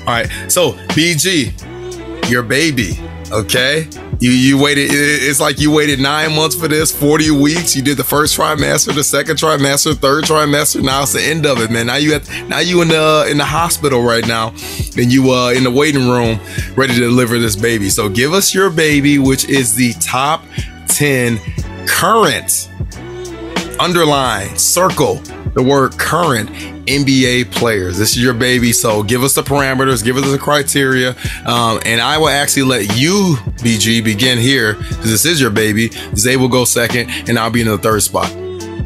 All right. So BG, your baby. Okay. You waited. It's like you waited 9 months for this, 40 weeks. You did the first trimester, the second trimester, third trimester. Now it's the end of it, man. Now you in the hospital right now, and you in the waiting room, ready to deliver this baby. So give us your baby, which is the top 10 current. Underline, circle the word current NBA players. This is your baby, so give us the parameters, give us the criteria, and I will actually let you, BG, begin here, because this is your baby. Zay will go second, and I'll be in the third spot.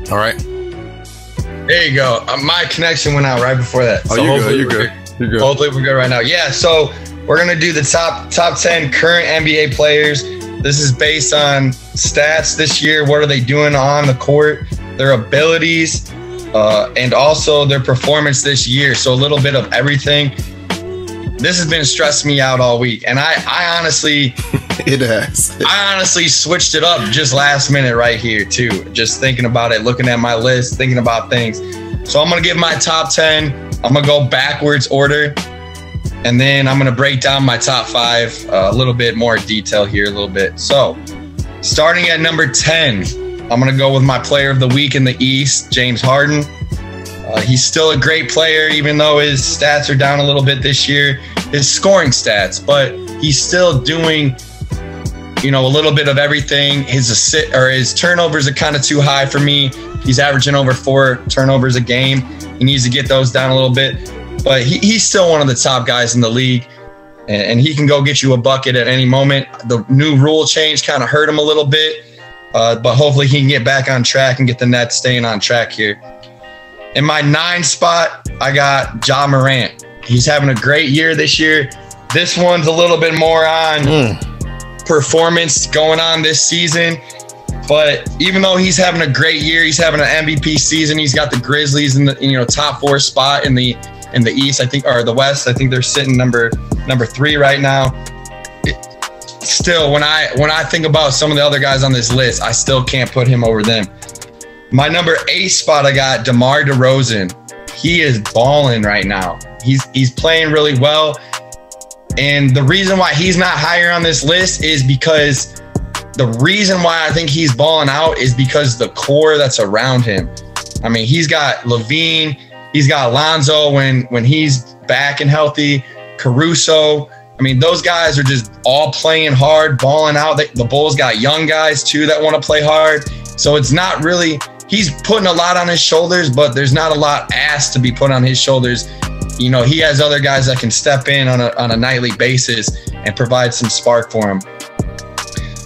All right? There you go. My connection went out right before that. Oh, so you're good. Hopefully we're good right now. Yeah, so we're going to do the top 10 current NBA players. This is based on stats this year. What are they doing on the court? Their abilities, and also their performance this year. So a little bit of everything. This has been stressing me out all week. And I honestly, it has. I honestly switched it up just last minute right here too. Just thinking about it, looking at my list, thinking about things. So I'm going to give my top 10. I'm going to go backwards order. And then I'm going to break down my top 5, a little bit more detail here a little bit. So starting at number 10, I'm going to go with my player of the week in the East, James Harden. He's still a great player, even though his stats are down a little bit this year, his scoring stats, but he's still doing, a little bit of everything. His turnovers are kind of too high for me. He's averaging over 4 turnovers a game. He needs to get those down a little bit, but he's still one of the top guys in the league, and he can go get you a bucket at any moment. The new rule change kind of hurt him a little bit. But hopefully he can get back on track and get the Nets staying on track here. In my 9 spot, I got Ja Morant. He's having a great year this year. This one's a little bit more on performance going on this season. But even though he's having a great year, he's having an MVP season. He's got the Grizzlies in the top 4 spot in the East, I think, or the West. I think they're sitting number 3 right now. Still, when I think about some of the other guys on this list, I still can't put him over them. My number 8 spot, I got DeMar DeRozan. He is balling right now. He's playing really well. And the reason why he's not higher on this list is because the reason why I think he's balling out is because the core that's around him. I mean, he's got Levine, he's got Lonzo when he's back and healthy, Caruso. I mean, those guys are just all playing hard, balling out. The Bulls got young guys too that want to play hard. So it's not really, he's putting a lot on his shoulders, but there's not a lot asked to be put on his shoulders. He has other guys that can step in on a nightly basis and provide some spark for him.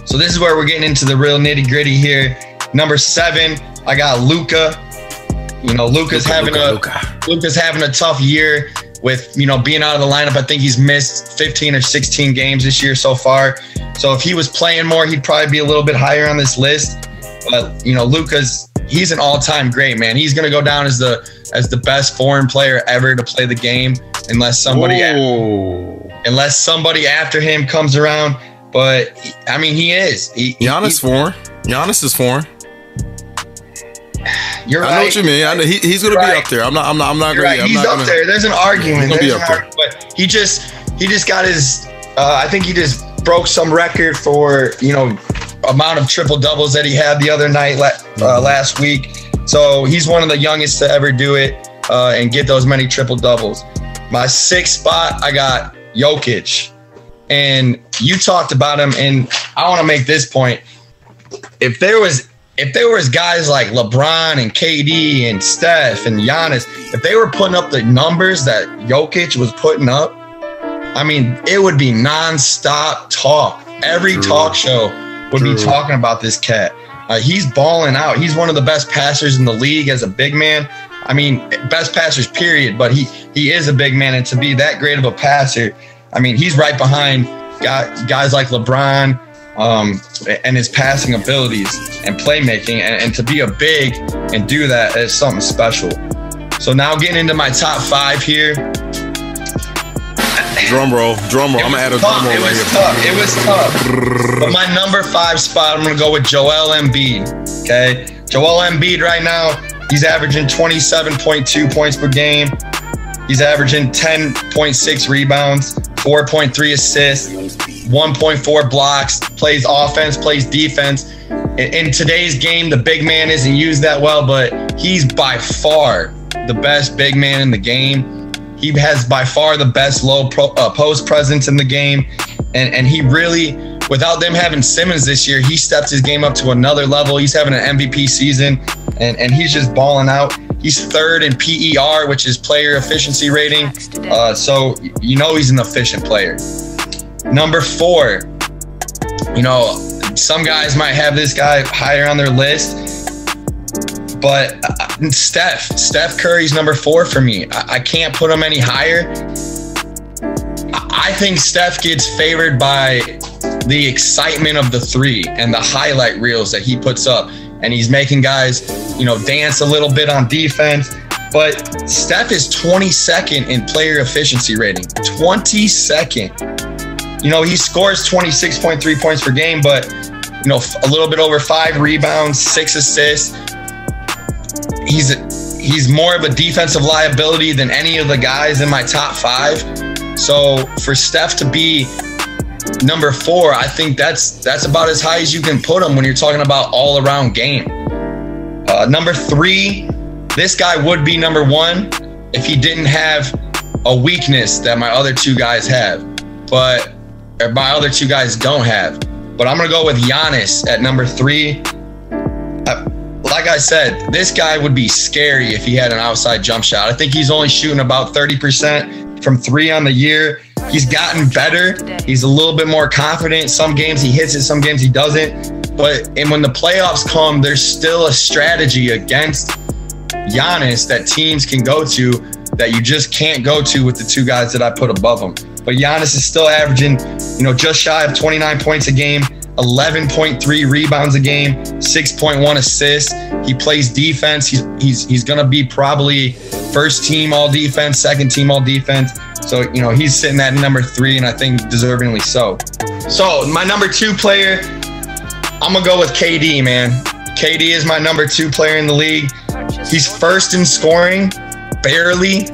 So this is where we're getting into the real nitty gritty here. Number 7, I got Luka. Luka's having a tough year with, being out of the lineup. I think he's missed 15 or 16 games this year so far. So if he was playing more, he'd probably be a little bit higher on this list. But, he's an all-time great, man. He's going to go down as the best foreign player ever to play the game unless somebody after him comes around. But, he is. Giannis is foreign. You're right. I know what you mean. I know he's going to be up there. I'm not going right. He's up there. There's an argument. He's going to be up there. But he just got his. I think he just broke some record for amount of triple doubles that he had the other night last week. So he's one of the youngest to ever do it and get those many triple doubles. My 6th spot, I got Jokic, and you talked about him, and I want to make this point. If there was guys like LeBron and KD and Steph and Giannis, if they were putting up the numbers that Jokic was putting up, it would be nonstop talk. Every talk show would be talking about this cat. He's balling out. He's one of the best passers in the league as a big man. Best passers, period. But he is a big man, and to be that great of a passer, he's right behind guys like LeBron. And his passing abilities and playmaking, and to be a big and do that is something special. So now getting into my top 5 here. Drum roll. I'm gonna add a drum roll. It was tough. But my number 5 spot, I'm gonna go with Joel Embiid. Okay, Joel Embiid right now, he's averaging 27.2 points per game. He's averaging 10.6 rebounds, 4.3 assists, 1.4 blocks, plays offense, plays defense. In today's game, the big man isn't used that well, but he's by far the best big man in the game. He has by far the best low post presence in the game. And he really, without them having Simmons this year, he stepped his game up to another level. He's having an MVP season, and he's just balling out. He's third in PER, which is player efficiency rating. So you know he's an efficient player. Number 4, you know, some guys might have this guy higher on their list, but Steph Curry's number 4 for me. I can't put him any higher. I think Steph gets favored by the excitement of the three and the highlight reels that he puts up. And he's making guys, you know, dance a little bit on defense. But Steph is 22nd in player efficiency rating. 22nd. You know, he scores 26.3 points per game, but, you know, a little bit over 5 rebounds, 6 assists. He's more of a defensive liability than any of the guys in my top 5. So for Steph to be number 4, I think that's about as high as you can put him when you're talking about all-around game. Number 3, this guy would be number 1 if he didn't have a weakness that my other 2 guys have, but my other 2 guys don't have. But I'm gonna go with Giannis at number 3. Like I said, this guy would be scary if he had an outside jump shot. I think he's only shooting about 30% from 3 on the year. He's gotten better. He's a little bit more confident. Some games he hits it, some games he doesn't. And when the playoffs come, there's still a strategy against Giannis that teams can go to that you just can't go to with the 2 guys that I put above him. But Giannis is still averaging, you know, just shy of 29 points a game, 11.3 rebounds a game, 6.1 assists. He plays defense. He's going to be probably first team all defense, second team all defense. So, you know, he's sitting at number 3, and I think deservingly so. So my number 2 player, I'm going to go with KD, man. KD is my number 2 player in the league. He's first in scoring, barely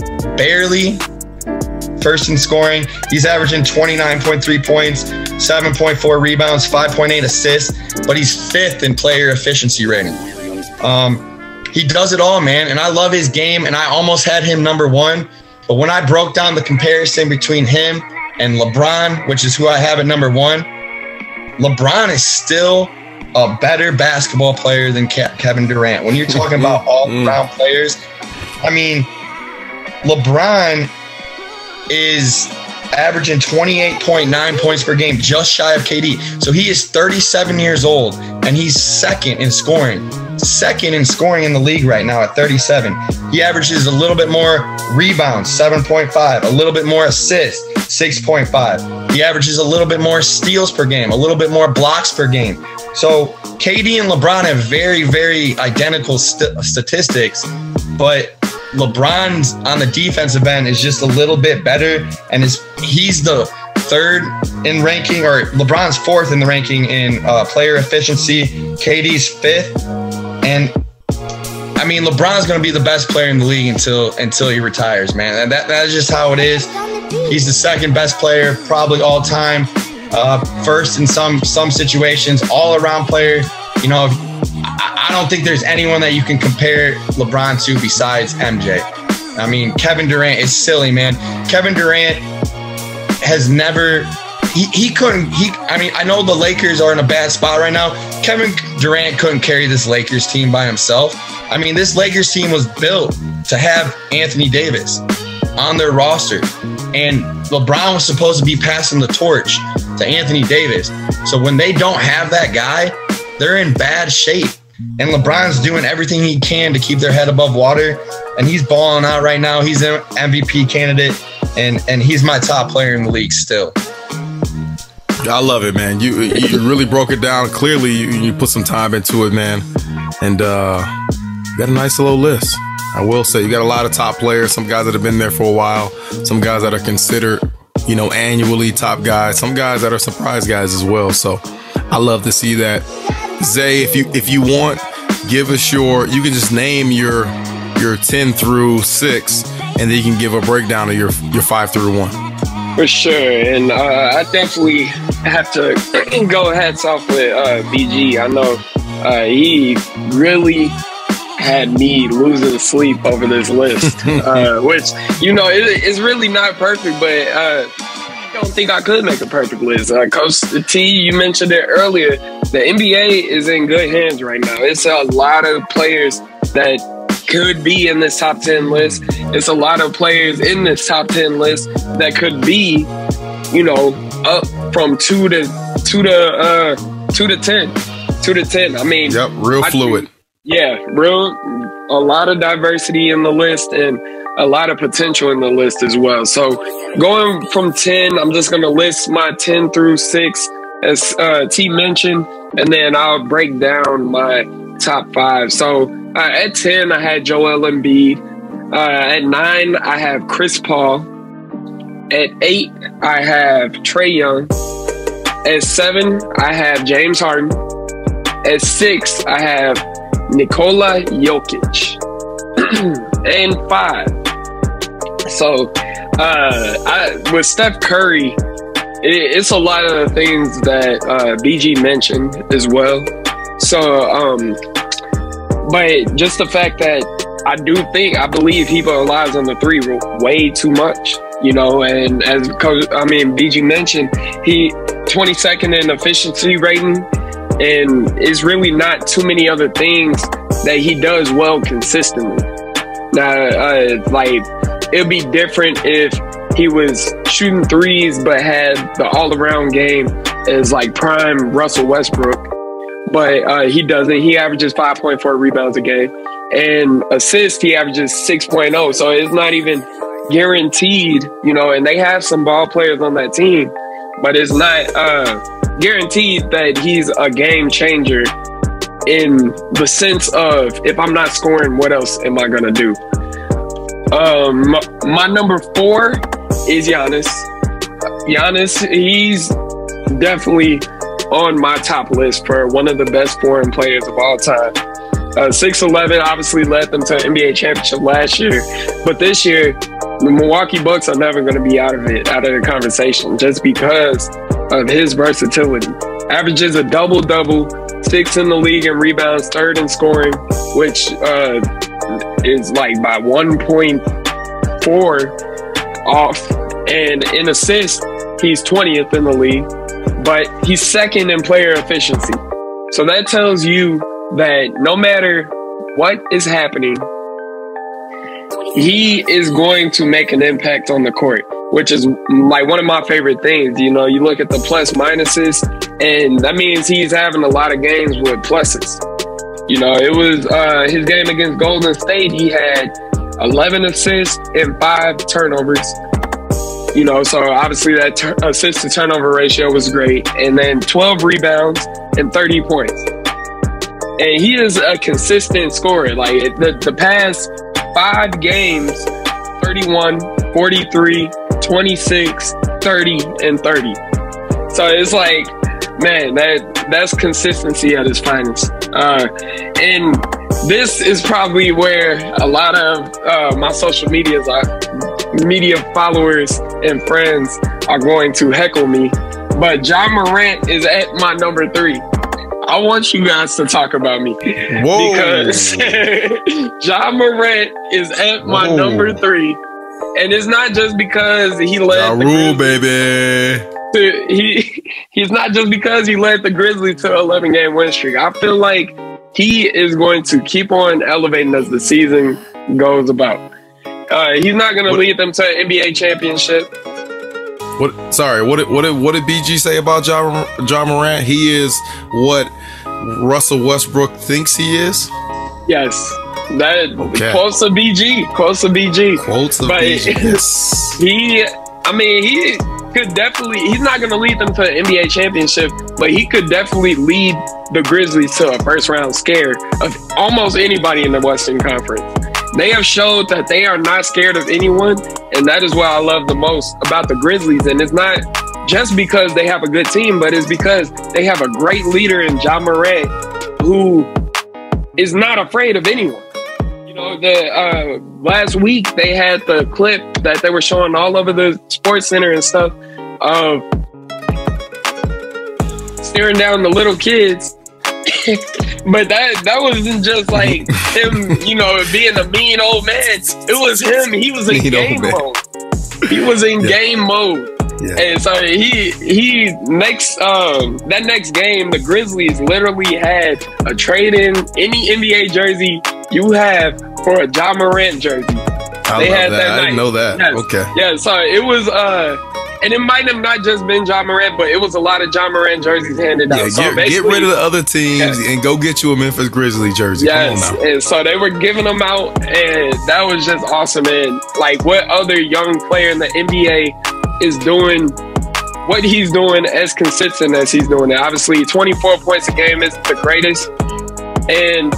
first in scoring. He's averaging 29.3 points, 7.4 rebounds, 5.8 assists, but he's 5th in player efficiency rating. He does it all, man, and I love his game, and I almost had him number 1, but when I broke down the comparison between him and LeBron, which is who I have at number 1, LeBron is still a better basketball player than Kevin Durant. When you're talking about all-around players, I mean, LeBron is averaging 28.9 points per game, just shy of KD. So he is 37 years old, and he's second in scoring in the league right now at 37. He averages a little bit more rebounds, 7.5, a little bit more assists, 6.5. He averages a little bit more steals per game, a little bit more blocks per game. So KD and LeBron have very, very identical statistics, but LeBron's on the defensive end is just a little bit better, and he's the 3rd in ranking, or LeBron's 4th in the ranking in player efficiency. KD's 5th, and I mean, LeBron's going to be the best player in the league until he retires, man. And that is just how it is. He's the 2nd best player, probably all time. First in some situations, all around player. You know, I don't think there's anyone that you can compare LeBron to besides MJ. I mean, Kevin Durant is silly, man. Kevin Durant has never, I mean, I know the Lakers are in a bad spot right now. Kevin Durant couldn't carry this Lakers team by himself. I mean, this Lakers team was built to have Anthony Davis on their roster, and LeBron was supposed to be passing the torch to Anthony Davis. So when they don't have that guy, they're in bad shape. And LeBron's doing everything he can to keep their head above water, and he's balling out right now. He's an MVP candidate, and he's my top player in the league still. I love it, man. You really broke it down clearly. You put some time into it, man, and got a nice little list. I will say you got a lot of top players, some guys that have been there for a while, some guys that are considered, you know, annually top guys, some guys that are surprise guys as well. So I love to see that. Zay, if you want, give us you can just name your 10 through 6, and then you can give a breakdown of your 5 through 1. For sure, and I definitely have to go hats off with BG. I know he really had me losing sleep over this list, which, you know, it's really not perfect, but I don't think I could make a perfect list. Coach T, you mentioned it earlier, the NBA is in good hands right now. It's a lot of players that could be in this top 10 list. It's a lot of players in this top 10 list that could be, you know, up from 2 to 10. 2 to 10. I mean, yep, real fluid. A lot of diversity in the list and a lot of potential in the list as well. So going from 10, I'm just going to list my 10 through 6 as T mentioned, and then I'll break down my top 5. So at 10, I had Joel Embiid. At 9, I have Chris Paul. At 8, I have Trae Young. At 7, I have James Harden. At 6, I have Nichola Yokic. And 5. So with Steph Curry, it's a lot of the things that BG mentioned as well. So, but just the fact that I believe he relies on the 3 way too much, you know, and as BG mentioned, he 22nd in efficiency rating, and it's really not too many other things that he does well consistently. Now, like, it'd be different if he was shooting threes but had the all-around game as like prime Russell Westbrook. But he doesn't. He averages 5.4 rebounds a game. And assists, he averages 6.0. So it's not even guaranteed, you know, and they have some ball players on that team, but it's not guaranteed that he's a game changer in the sense of, if I'm not scoring, what else am I going to do? My number 4 is Giannis. Giannis, he's definitely on my top list for one of the best foreign players of all time. 6'11", obviously led them to an NBA championship last year, but this year the Milwaukee Bucks are never going to be out of the conversation just because of his versatility. Averages a double-double, 6th in the league in rebounds, 3rd in scoring, which is like by 1.4 off, and in assists he's 20th in the league, but he's 2nd in player efficiency. So that tells you that no matter what is happening, he is going to make an impact on the court, which is like one of my favorite things. You know, you look at the plus minuses, and that means he's having a lot of games with pluses. You know, it was his game against Golden State, he had 11 assists and 5 turnovers. You know, so obviously that assist to turnover ratio was great. And then 12 rebounds and 30 points. And he is a consistent scorer. Like the past 5 games, 31, 43, 26, 30, and 30. So it's like, man, that's consistency at its finest. And this is probably where a lot of my social media followers and friends are going to heckle me. But Ja Morant is at my number 3. I want you guys to talk about me. Whoa. Because Ja Morant is at my number 3. And it's not just because he led the Grizzlies, baby. He's not just because he led the Grizzlies to an 11-game win streak. I feel like he is going to keep on elevating as the season goes about. He's not going to lead them to an NBA championship. What did BG say about Ja Morant? He is what Russell Westbrook thinks he is? Yes. Quotes of BG. Quotes of BG. Yes. He could definitely, he's not going to lead them to an NBA championship, but he could definitely lead the Grizzlies to a first-round scare of almost anybody in the Western Conference. They have showed that they are not scared of anyone, and that is what I love the most about the Grizzlies. And it's not just because they have a good team, but it's because they have a great leader in Ja Morant who is not afraid of anyone. You know, last week they had the clip that they were showing all over the Sports Center and stuff of staring down the little kids. But that wasn't just like him, you know, being a mean old man. It was him. He was in game mode. He was in game mode. Yeah. And so he next that next game, the Grizzlies literally had a trade in any NBA jersey you have for a Ja Morant jersey. They had that. I didn't know that. Yes. Okay. Yeah, so it was and it might have not just been Ja Morant, but it was a lot of Ja Morant jerseys handed out. So get rid of the other teams and go get you a Memphis Grizzlies jersey. Yes, come on now. And so they were giving them out, and that was just awesome. And like, what other young player in the NBA is doing what he's doing as consistent as he's doing it? Obviously, 24 points a game is the greatest. And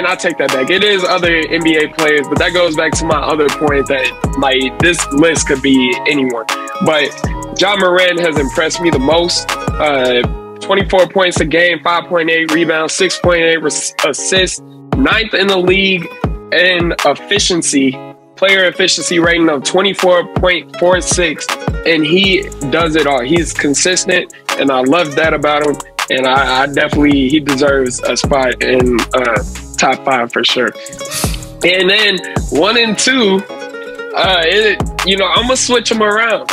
I take that back. It is other NBA players, but that goes back to my other point that like this list could be anyone. But Ja Morant has impressed me the most. 24 points a game, 5.8 rebounds, 6.8 assists, 9th in the league in player efficiency rating of 24.46, and he does it all. He's consistent, and I love that about him. And I definitely, he deserves a spot in top 5 for sure. And then 1 and 2, I'm gonna switch them around.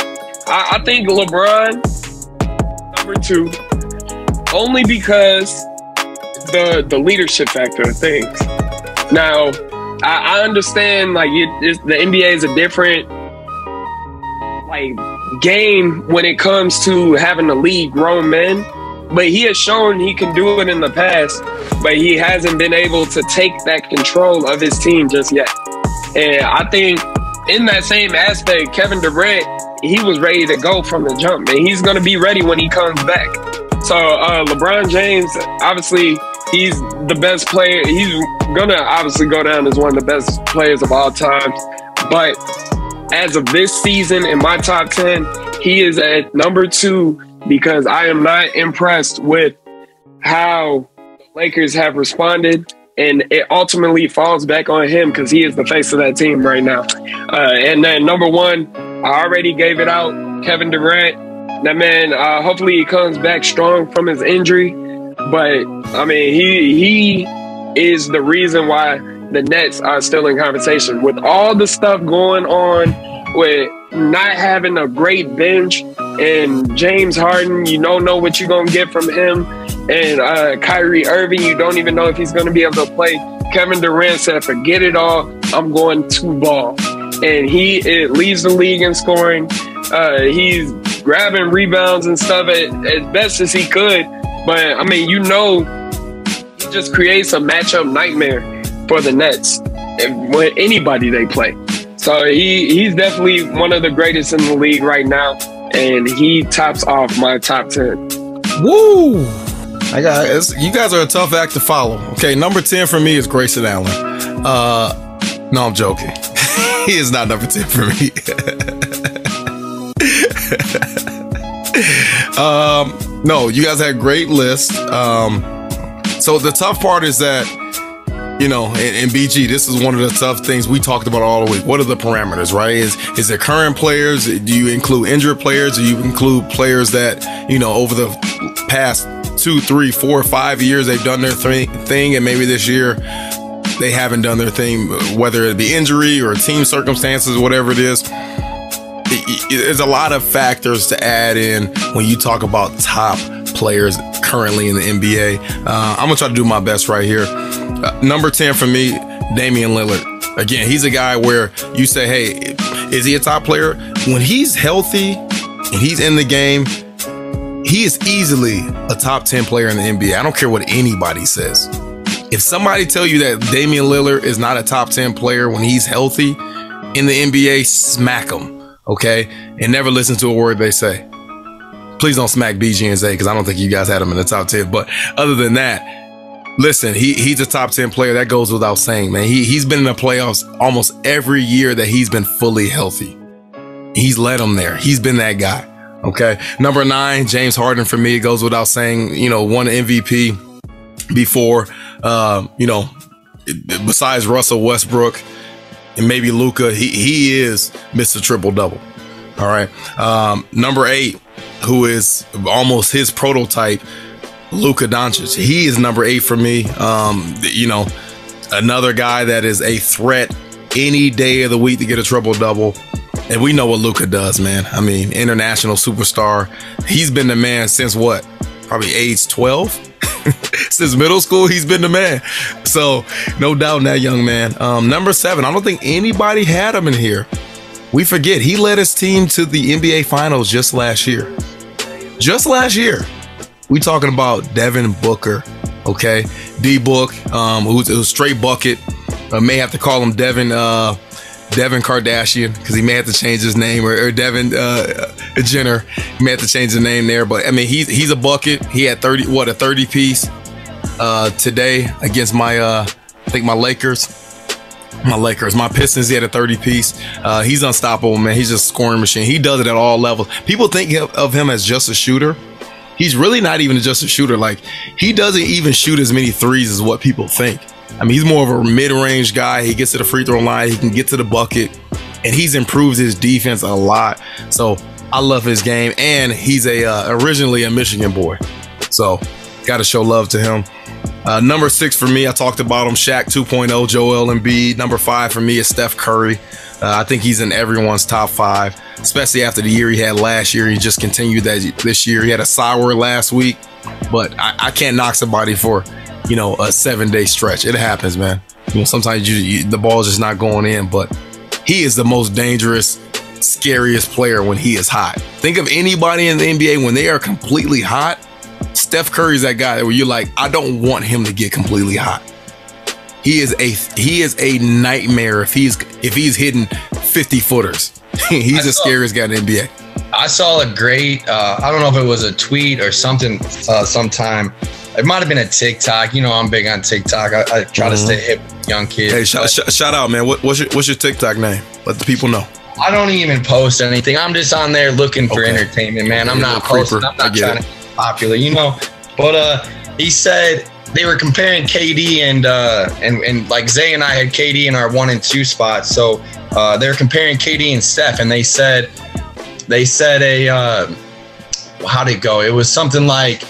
I think LeBron number 2, only because the leadership factor of things. Now, I understand like the NBA is a different like game when it comes to having to lead grown men. But he has shown he can do it in the past, but he hasn't been able to take that control of his team just yet. And I think in that same aspect, Kevin Durant, he was ready to go from the jump, and he's going to be ready when he comes back. So LeBron James, obviously, he's the best player. He's going to obviously go down as one of the best players of all time. But as of this season, in my top 10, he is at number 2, because I am not impressed with how the Lakers have responded, and it ultimately falls back on him because he is the face of that team right now. And then number 1, I already gave it out, Kevin Durant. That man, hopefully he comes back strong from his injury. But, I mean, he is the reason why the Nets are still in conversation. With all the stuff going on with not having a great bench, and James Harden, you don't know what you're going to get from him. And Kyrie Irving, you don't even know if he's going to be able to play. Kevin Durant said, forget it all. I'm going to ball. And he leads the league in scoring. He's grabbing rebounds and stuff as best as he could. But, I mean, he just creates a matchup nightmare for the Nets with anybody they play. So he's definitely one of the greatest in the league right now. And he tops off my top 10. Woo! You guys are a tough act to follow. Okay, number 10 for me is Grayson Allen. No, I'm joking. He is not number 10 for me. No, you guys had a great list. So the tough part is that, you know, and BG, this is one of the tough things we talked about all the week. What are the parameters, right? Is it current players? Do you include injured players? Do you include players that, you know, over the past 2, 3, 4, 5 years, they've done their thing, and maybe this year they haven't done their thing, whether it be injury or team circumstances, whatever it is. There's a lot of factors to add in when you talk about top players currently in the NBA. I'm going to try to do my best right here. Number 10 for me, Damian Lillard. Again, he's a guy where you say, hey, is he a top player? When he's healthy and he's in the game, he is easily a top 10 player in the NBA. I don't care what anybody says. If somebody tell you that Damian Lillard is not a top 10 player when he's healthy in the NBA, smack him, okay? And never listen to a word they say. Please don't smack BG and Zay, because I don't think you guys had him in the top 10. But other than that, listen, he's a top 10 player. That goes without saying, man. He's been in the playoffs almost every year that he's been fully healthy. He's led them there. He's been that guy, okay? Number 9, James Harden for me. It goes without saying, you know, won MVP before, you know, besides Russell Westbrook. and maybe Luka. He is Mr. Triple-Double. All right. Number 8, who is almost his prototype, Luka Doncic. He is number 8 for me. Another guy that is a threat any day of the week to get a triple-double. And we know what Luka does, man. I mean, international superstar. He's been the man since what? Probably age 12? Since middle school, he's been the man. So, no doubt in that young man. Number 7, I don't think anybody had him in here. We forget, he led his team to the NBA Finals just last year. Just last year. We talking about Devin Booker, okay? D-Book, who's a straight bucket. May have to call him Devin Kardashian, because he may have to change his name, or Devin Jenner. He may have to change the name there. But, I mean, he's a bucket. He had a 30-piece today against my Lakers. My Pistons, he had a 30-piece. He's unstoppable, man. He's just a scoring machine. He does it at all levels. People think of him as just a shooter. He's really not even just a shooter. Like, he doesn't even shoot as many threes as what people think. I mean, he's more of a mid-range guy. He gets to the free throw line. He can get to the bucket. And he's improved his defense a lot. So, I love his game. And he's originally a Michigan boy. So, got to show love to him. Number 6 for me, I talked about him, Shaq 2.0, Joel Embiid. Number 5 for me is Steph Curry. I think he's in everyone's top 5, especially after the year he had last year. He just continued that this year. He had a sour last week, but I can't knock somebody for, a 7-day stretch. It happens, man. Sometimes the ball's just not going in, but he is the most dangerous, scariest player when he is hot. Think of anybody in the NBA when they are completely hot. Steph Curry's that guy where you're like, I don't want him to get completely hot. He is a nightmare if he's hitting 50-footers. He's the scariest guy in the NBA. I saw a great, I don't know if it was a tweet or something sometime. It might have been a TikTok. I'm big on TikTok. I try to stay hip with young kids. Hey, shout out, man. What's your TikTok name? Let the people know. I don't even post anything. I'm just on there looking for entertainment, man. I'm not posting. I'm not trying to be popular, But he said they were comparing KD and like Zay and I had KD in our 1 and 2 spots. So they're comparing KD and Steph, and they said how'd it go? It was something like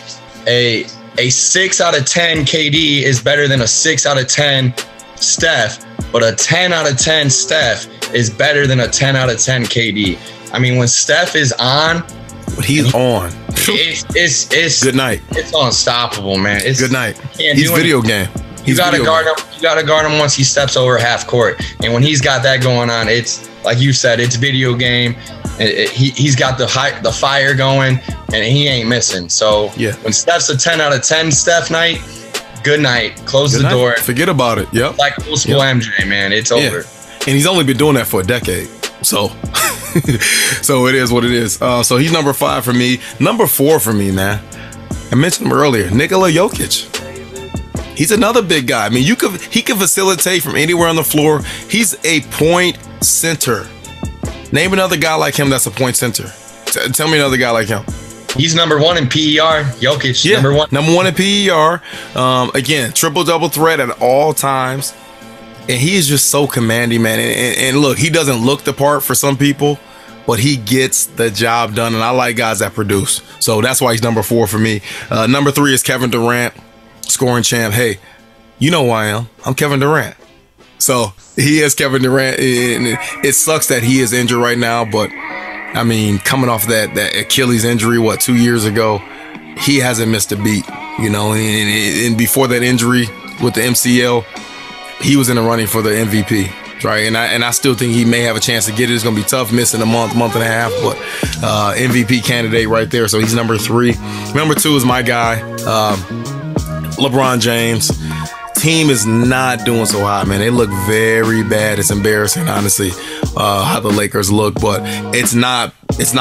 a 6 out of 10 KD is better than a 6 out of 10 Steph, but a 10 out of 10 Steph is better than a 10 out of 10 KD. I mean, when Steph is on, he's on. It's good night. It's unstoppable, man. It's good night. He's video game. You gotta guard him. You gotta guard him once he steps over half court. And when he's got that going on, it's like you said, it's video game. He's got the fire going, and he ain't missing. So when Steph's a 10 out of 10 Steph night, good night. Close the door. Forget about it. Yep. Like old school MJ, man. It's over. And he's only been doing that for a decade. So so it is what it is. So he's number 5 for me. Number 4 for me, man. I mentioned him earlier, Nichola Yokic. He's another big guy. I mean, he can facilitate from anywhere on the floor. He's a point center. Name another guy like him that's a point center. Tell me another guy like him. He's number 1 in PER. Jokic, number 1. Number 1 in PER. Again, triple-double threat at all times. And he is just so commanding, man. And look, he doesn't look the part for some people, but he gets the job done. And I like guys that produce. So that's why he's number 4 for me. Number 3 is Kevin Durant, scoring champ. Hey, you know who I am. I'm Kevin Durant. So he is Kevin Durant. And it sucks that he is injured right now. But, I mean, coming off that Achilles injury, 2 years ago, he hasn't missed a beat, And before that injury with the MCL, he was in the running for the MVP, right? And I still think he may have a chance to get it. It's going to be tough missing a month and a half, but MVP candidate right there. So he's number 3. Number 2 is my guy, LeBron James. Team is not doing so hot, man. They look very bad. It's embarrassing, honestly, how the Lakers look, but it's not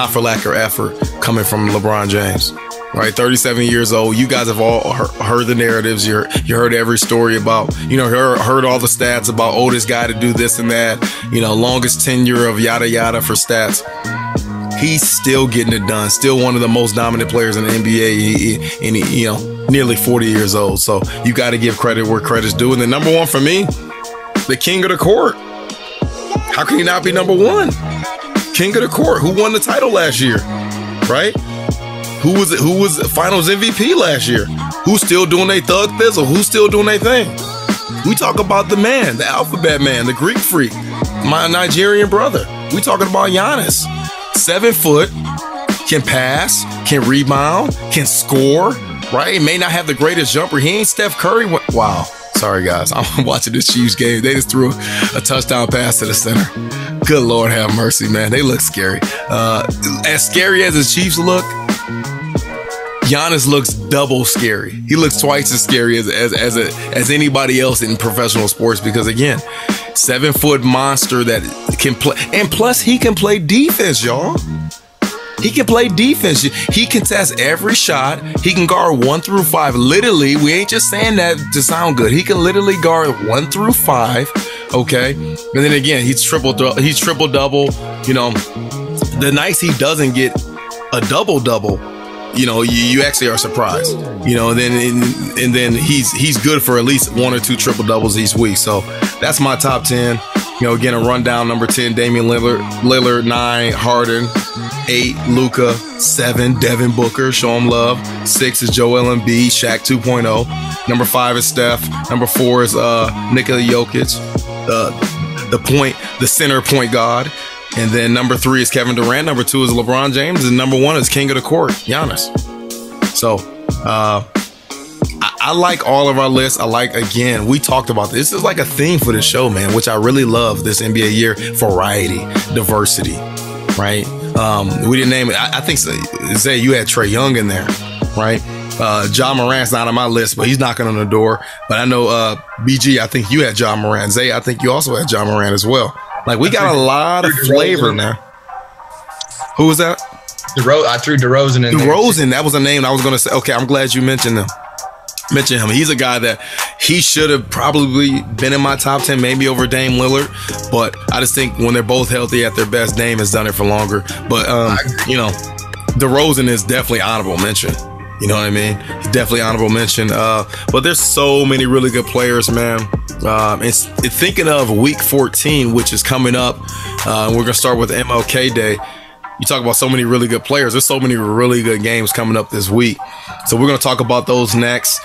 for lack of effort coming from LeBron James. Right, 37 years old. You guys have all heard the narratives. You heard every story about, heard all the stats about oldest guy to do this and that, longest tenure of yada yada for stats. He's still getting it done. Still one of the most dominant players in the NBA. And he, nearly 40 years old. So you got to give credit where credit's due. And the number 1 for me, the king of the court, How can he not be number one? King of the court. Who won the title last year? Right? Who was finals MVP last year? Who's still doing their thug thizzle? Who's still doing their thing? We talk about the man, the alphabet man, the Greek freak, my Nigerian brother. We talking about Giannis. 7 foot, can pass, can rebound, can score, right? May not have the greatest jumper. He ain't Steph Curry. Wow. Sorry, guys. I'm watching this Chiefs game. They just threw a touchdown pass to the center. Good Lord have mercy, man. They look scary. As scary as the Chiefs look, Giannis looks double scary. He looks twice as scary as anybody else in professional sports because, again, 7 foot monster that can play. And plus, he can play defense, y'all. He can play defense. He can test every shot. He can guard 1 through 5. Literally, we ain't just saying that to sound good. He can literally guard 1 through 5. Okay, and then again, he's triple double. You know, the nights he doesn't get a double, you know, you actually are surprised. You know, and then he's good for at least 1 or 2 triple doubles each week. So that's my top 10. You know, again, a rundown: number 10, Damian Lillard, 9, Harden, 8, Luka, 7, Devin Booker, show him love. 6 is Joel Embiid, Shaq 2.0. Number 5 is Steph. Number 4 is Nichola Yokic, the center point guard. And then number 3 is Kevin Durant. Number 2 is LeBron James. And number 1 is King of the Court, Giannis. So I like all of our lists. Again, we talked about this. This is like a theme for this show, man, which I really love this NBA year. Variety, diversity, right? We didn't name it. I think, Zay, you had Trae Young in there, right? Ja Morant's not on my list, but he's knocking on the door. But I know, BG, I think you had Ja Morant. Zay, I think you also had Ja Morant as well. Like, we got a lot of flavor now. Who was that? I threw DeRozan in there. DeRozan, that was a name I was going to say. Okay, I'm glad you mentioned him. He's a guy that he should have probably been in my top 10, maybe over Dame Lillard. But I just think when they're both healthy at their best, Dame has done it for longer. But, you know, DeRozan is definitely honorable mention. You know what I mean? Definitely honorable mention. But there's so many really good players, man. It's thinking of week 14, which is coming up. We're going to start with MLK Day. You talk about so many really good players. There's so many really good games coming up this week. So we're going to talk about those next.